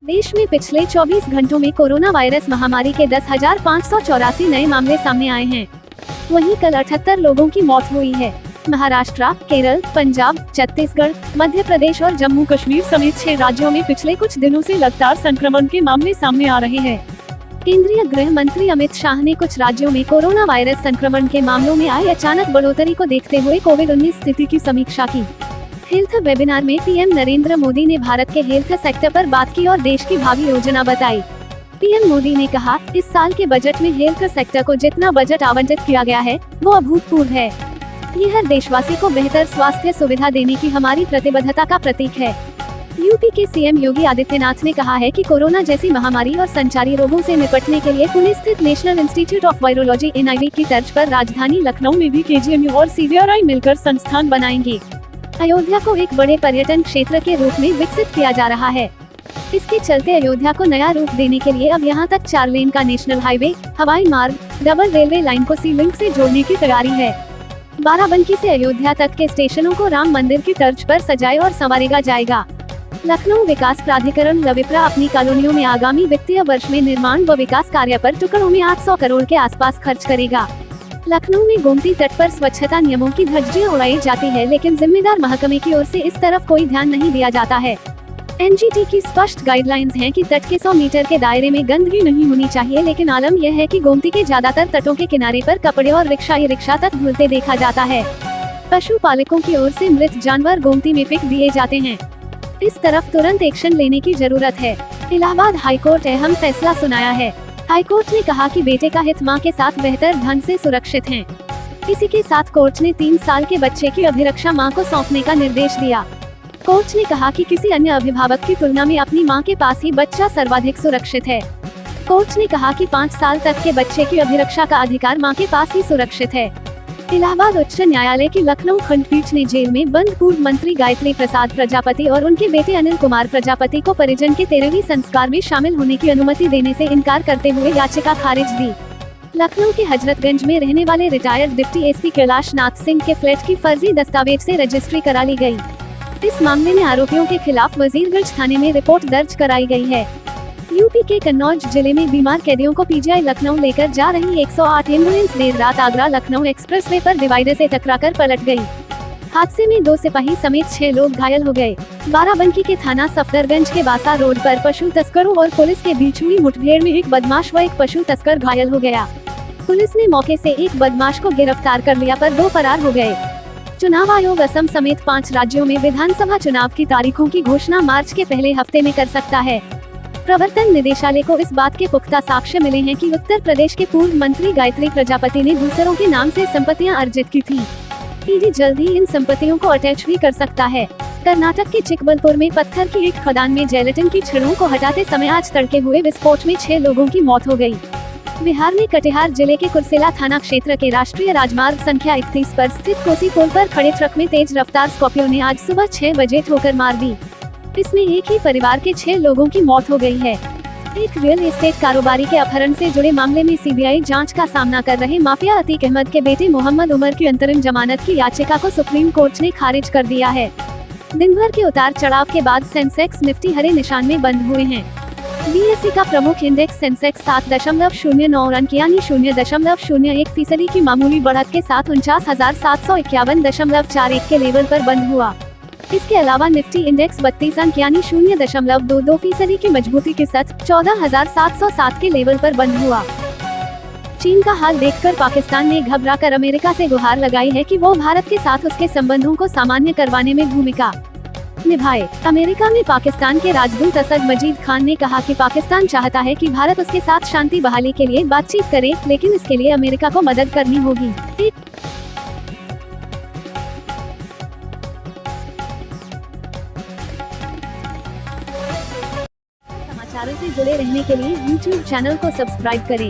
देश में पिछले 24 घंटों में कोरोना वायरस महामारी के 10,584 नए मामले सामने आए हैं। वहीं कल 78 लोगों की मौत हुई है। महाराष्ट्र, केरल, पंजाब, छत्तीसगढ़, मध्य प्रदेश और जम्मू कश्मीर समेत 6 राज्यों में पिछले कुछ दिनों से लगातार संक्रमण के मामले सामने आ रहे हैं। केंद्रीय गृह मंत्री अमित शाह ने कुछ राज्यों में कोरोना वायरस संक्रमण के मामलों में आई अचानक बढ़ोतरी को देखते हुए कोविड-19 स्थिति की समीक्षा की। हेल्थ वेबिनार में पीएम नरेंद्र मोदी ने भारत के हेल्थ सेक्टर पर बात की और देश की भावी योजना बताई। पीएम मोदी ने कहा, इस साल के बजट में हेल्थ सेक्टर को जितना बजट आवंटित किया गया है वो अभूतपूर्व है। ये हर देशवासी को बेहतर स्वास्थ्य सुविधा देने की हमारी प्रतिबद्धता का प्रतीक है। यूपी के सीएम योगी आदित्यनाथ ने कहा है कि कोरोना जैसी महामारी और संचारी रोगों से निपटने के लिए पुणे स्थित national institute of virology (NIV) की तर्ज पर राजधानी लखनऊ में भी KGMU और CVRI मिलकर संस्थान बनाएंगे। अयोध्या को एक बड़े पर्यटन क्षेत्र के रूप में विकसित किया जा रहा है। इसके चलते अयोध्या को नया रूप देने के लिए अब यहां तक 4 लेन का नेशनल हाईवे, हवाई मार्ग, डबल रेलवे लाइन को सी लिंक से जोड़ने की तैयारी है। बाराबंकी से अयोध्या तक के स्टेशनों को राम मंदिर की तर्ज पर सजाए और संवारेगा जाएगा। लखनऊ विकास प्राधिकरण लविप्रा अपनी कॉलोनियों में आगामी वित्तीय वर्ष में निर्माण व विकास कार्य पर टुकड़ों में 800 करोड़ के आसपास खर्च करेगा। लखनऊ में गोमती तट पर स्वच्छता नियमों की धज्जियां उड़ाई जाती है, लेकिन जिम्मेदार महकमे की ओर से इस तरफ कोई ध्यान नहीं दिया जाता है। NGT की स्पष्ट गाइडलाइंस हैं कि तट के 100 मीटर के दायरे में गंदगी नहीं होनी चाहिए, लेकिन आलम यह है कि गोमती के ज्यादातर तटों के किनारे पर कपड़े और रिक्शा ही रिक्शा तक धुलते देखा जाता है। पशु पालकों की ओर से मृत जानवर गोमती में फेंक दिए जाते हैं। इस तरफ तुरंत एक्शन लेने की जरूरत है। इलाहाबाद हाईकोर्ट अहम फैसला सुनाया है। हाईकोर्ट ने कहा कि बेटे का हित मां के साथ बेहतर ढंग से सुरक्षित है। इसी के साथ कोर्ट ने 3 साल के बच्चे की अभिरक्षा मां को सौंपने का निर्देश दिया। कोर्ट ने कहा कि किसी अन्य अभिभावक की तुलना में अपनी मां के पास ही बच्चा सर्वाधिक सुरक्षित है। कोर्ट ने कहा कि 5 साल तक के बच्चे की अभिरक्षा का अधिकार मां के पास ही सुरक्षित है। इलाहाबाद उच्च न्यायालय की लखनऊ खंडपीठ ने जेल में बंद पूर्व मंत्री गायत्री प्रसाद प्रजापति और उनके बेटे अनिल कुमार प्रजापति को परिजन के 13वीं संस्कार में शामिल होने की अनुमति देने से इनकार करते हुए याचिका खारिज दी। लखनऊ के हजरतगंज में रहने वाले retired deputy SP Kailash Nath Singh के फ्लैट की फर्जी दस्तावेज से रजिस्ट्री करा ली गई। इस मामले में आरोपियों के खिलाफ वजीरगंज थाने में रिपोर्ट दर्ज कराई गई है। यूपी के कन्नौज जिले में बीमार कैदियों को पीजीआई लखनऊ लेकर जा रही 108 एम्बुलेंस देर रात आगरा लखनऊ एक्सप्रेसवे पर डिवाइडर से टकराकर पलट गई। हादसे में 2 सिपाही समेत 6 लोग घायल हो गए। बाराबंकी के थाना सफदरगंज के बासा रोड पर पशु तस्करों और पुलिस के बीच हुई मुठभेड़ में एक बदमाश व एक पशु तस्कर घायल हो गया। पुलिस ने मौके से एक बदमाश को गिरफ्तार कर लिया पर 2 फरार हो गए। चुनाव आयोग असम समेत 5 राज्यों में विधानसभा चुनाव की तारीखों की घोषणा मार्च के पहले हफ्ते में कर सकता है। प्रवर्तन निदेशालय को इस बात के पुख्ता साक्ष्य मिले हैं कि उत्तर प्रदेश के पूर्व मंत्री गायत्री प्रजापति ने दूसरों के नाम से संपत्तियां अर्जित की थी। ईडी जल्द ही इन संपत्तियों को अटैच भी कर सकता है। कर्नाटक के चिकबलपुर में पत्थर की एक खदान में जेलेटिन की छड़ों को हटाते समय आज तड़के हुए विस्फोट में 6 लोगों की मौत हो गई। बिहार में कटिहार जिले के कुर्सेला थाना क्षेत्र के राष्ट्रीय राजमार्ग संख्या 31 पर स्थित कोसी पुल पर खड़े ट्रक में तेज रफ्तार स्कॉर्पियो ने आज सुबह 6 बजे ठोकर मार दी। इसमें एक ही परिवार के 6 लोगों की मौत हो गई है। एक रियल एस्टेट कारोबारी के अपहरण से जुड़े मामले में सीबीआई जांच का सामना कर रहे माफिया अतीक अहमद के बेटे मोहम्मद उमर की अंतरिम जमानत की याचिका को सुप्रीम कोर्ट ने खारिज कर दिया है। दिन भर के उतार चढ़ाव के बाद सेंसेक्स निफ्टी हरे निशान में बंद हुए हैं। बीएसई का प्रमुख इंडेक्स सेंसेक्स 7.09 रन यानी 0.01% की मामूली बढ़त के साथ 49,751.41 के लेवल पर बंद हुआ। इसके अलावा निफ्टी इंडेक्स 32 अंक यानी 0.22% की मजबूती के साथ 14,707 के लेवल पर बंद हुआ। चीन का हाल देखकर पाकिस्तान ने घबराकर अमेरिका से गुहार लगाई है कि वो भारत के साथ उसके संबंधों को सामान्य करवाने में भूमिका निभाए। अमेरिका में पाकिस्तान के राजदूत असद मजीद खान ने कहा कि पाकिस्तान चाहता है कि भारत उसके साथ शांति बहाली के लिए बातचीत करे, लेकिन इसके लिए अमेरिका को मदद करनी होगी। समाचारों से जुड़े रहने के लिए YouTube चैनल को सब्सक्राइब करें।